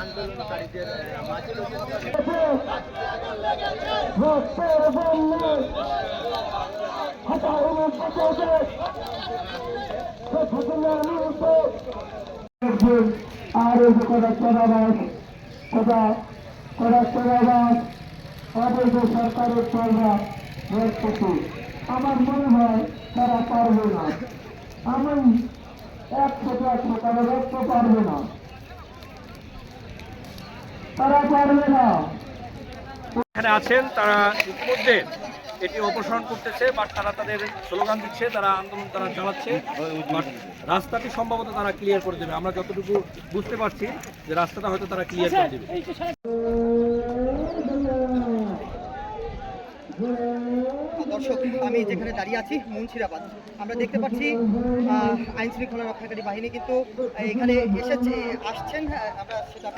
আন্দোলনকারীদের আর করাবাস অবৈধ সরকারের চলবা আমার মনে হয় তারা পারবে না। আমি 100% তারা রক্ষা পারবে না, তারা পারবে না। এখানে আছেন তারা ইতিমধ্যে এটি অপসারণ করতেছে, বাট তারা তাদের স্লোগান দিচ্ছে, তারা আন্দোলন তারা চালাচ্ছে, বাট রাস্তাটি সম্ভবত তারা ক্লিয়ার করে দেবে। আমরা যতটুকু বুঝতে পারছি যে রাস্তাটা হয়তো তারা ক্লিয়ার করে দেবে। দর্শক, আমি যেখানে দাঁড়িয়ে আছি মুন্সিরাবাদ, আমরা দেখতে পাচ্ছি আইন শৃঙ্খলা রক্ষাকারী বাহিনী কিন্তু এখানে আসছেন। আমরা সেটা